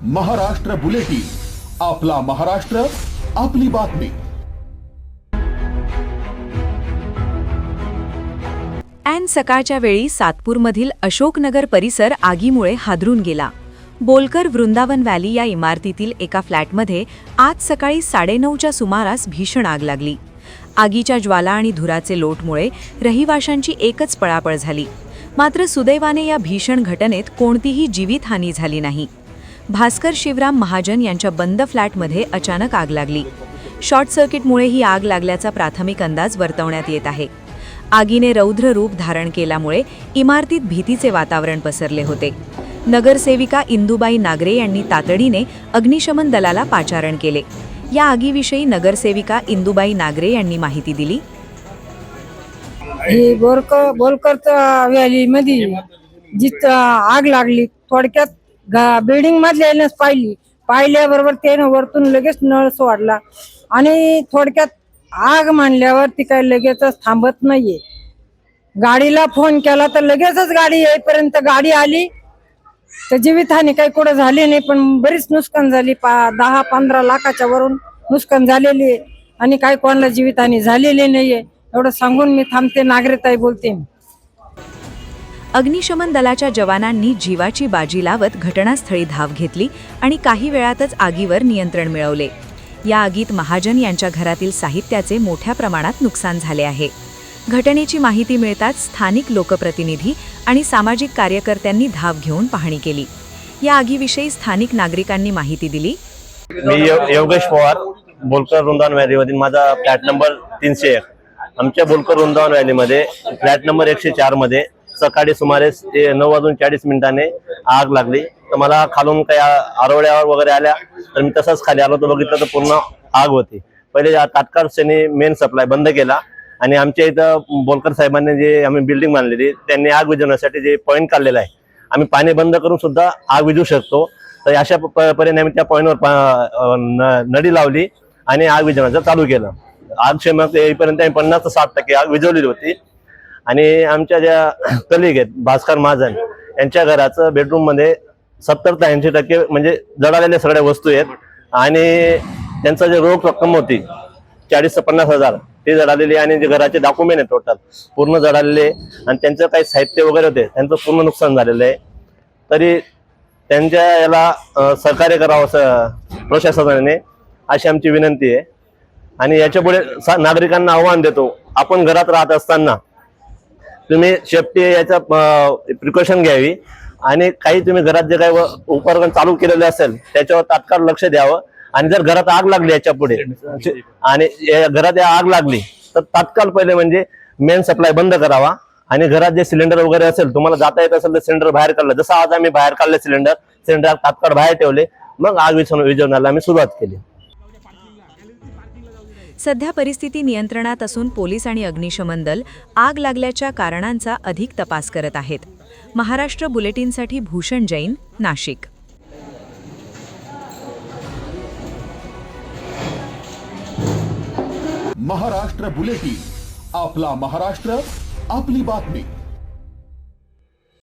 Maharashtra bulletin, आपला महाराष्ट्र, आपली बातमी। ऐन सकाळच्या वेळी सातपूरमधील अशोकनगर परिसर आगीमुळे हादरून गेला। बोलकर वृंदावन व्हॅली या इमारतीतील एका फ्लॅटमध्ये आज सकाळी 9:30च्या सुमारास भीषण आग लागली। आगीच्या ज्वाला आणि धुराचे लोटमुळे रहिवाशांची एकच पळापळ झाली। मात्र सुदैवाने या भीषण घटनेत कोणतीही जीवितहानी झाली नाही। भास्कर शिवराम महाजन यांच्या बंद फ्लॅटमध्ये अचानक आग लागली। शॉर्ट सर्किटमुळे ही आग लागल्याचा प्राथमिक अंदाज वर्तवण्यात येत आहे। आगीने रौद्र रूप धारण केल्यामुळे इमारतीत भीतीचे वातावरण पसरले होते। नगरसेविका इंदुबाई नागरे यांनी तातडीने अग्निशमन दलाला पाचारण केले। या आगीविषयी नगरसेविका इंदुबाई नागरे यांनी माहिती दिली। बोलकरच्या व्हॅलीमध्ये जिथं आग लागली, थोडक्यात बिल्डिंग मधल्यानेच पाहिल्याबरोबर त्याने वरतून लगेच नळ सोडला आणि थोडक्यात आग मानल्यावर ती काही लगेचच थांबत नाहीये। गाडीला फोन केला तर लगेचच गाडी येईपर्यंत गाडी आली तर जीवितहानी काही कुठं झाली नाही, पण बरीच नुकसान झाली। 10-15 लाखाच्या वरून नुकसान झालेली आहे आणि काही कोणाला जीवितहानी झालेली नाहीये। एवढं सांगून मी थांबते। नागरिकताई बोलते। अग्निशमन दलाच्या जवानांनी जीवाची बाजी लावत घटनास्थळी धाव घेतली आणि काही वेळातच आगीवर नियंत्रण मिळवले। या आगीत महाजन यांच्या घरातील साहित्याचे मोठ्या प्रमाणात नुकसान झाले आहे। घटनेची माहिती मिळताच स्थानिक लोकप्रतिनिधी आणि सामाजिक कार्यकर्त्यांनी धाव घेऊन पाहणी केली। या आगीविषयी स्थानिक नागरिकांनी माहिती दिली। मी योगेश पवार, बोलकर वृंदावन व्हॅलीमधील माझा फ्लॅट नंबर 301। आमच्या बोलकर वृंदावन व्हॅलीमध्ये फ्लॅट नंबर 104 मध्ये सकाळी सुमारे 9:40 आग लागली। तर मला खालून काही आरोळ्यावर वगैरे आल्या तर मी तसंच खाली आलो, तर बघितलं तर पूर्ण आग होती। पहिले तात्काळ त्यांनी मेन सप्लाय बंद केला आणि आमच्या इथं बोलकर साहेबांनी जे आम्ही बिल्डिंग बांधलेली त्यांनी आग विझवण्यासाठी जे पॉईंट काढलेला आहे, आम्ही पाणी बंद करून सुद्धा आग विझू शकतो। तर अशा परिणामी त्या पॉईंटवर नळी लावली आणि आग विझवण्याचं चालू केलं। आग क्षमता येईपर्यंत आम्ही 50 ते 60% आग विझवलेली होती। आणि आमच्या ज्या कलिग आहेत भास्कर महाजन यांच्या घराचं बेडरूम मध्ये 70 ते 80% म्हणजे जळालेल्या सगळ्या वस्तू आहेत आणि त्यांचं जे रोख रक्कम होती 40 ते 50 हजार ते जळालेली आणि जे घराचे डॉक्युमेंट आहेत टोटल पूर्ण जळालेले आणि त्यांचं काही साहित्य वगैरे होते त्यांचं पूर्ण नुकसान झालेलं आहे। तरी त्यांच्या याला सहकार्य करावं प्रशासनाने अशी आमची विनंती आहे। आणि याच्यापुढे नागरिकांना आव्हान देतो, आपण घरात राहत असताना तुम्ही सेफ्टी याचा प्रिकॉशन घ्यावी आणि काही तुम्ही घरात जे काही उपकरण चालू केलेले असेल त्याच्यावर तात्काळ लक्ष द्यावं। आणि जर घरात आग लागली याच्या पुढे आणि घरात आग लागली तर तात्काळ पहिले म्हणजे मेन सप्लाय बंद करावा आणि घरात जे सिलेंडर वगैरे असेल तुम्हाला जाता येत असेल तर सिलेंडर बाहेर काढलं। जसं आज आम्ही बाहेर काढले सिलेंडर तात्काळ बाहेर ठेवले, मग आग विझवण्याला आम्ही सुरुवात केली। सध्या परिस्थिती नियंत्रणात असून पोलीस आणि अग्निशमन दल आग लागल्याच्या कारणांचा अधिक तपास करत आहेत। महाराष्ट्र बुलेटिनसाठी भूषण जैन, नाशिक। महाराष्ट्र बुलेटिन, आपला महाराष्ट्र, आपली बातमी।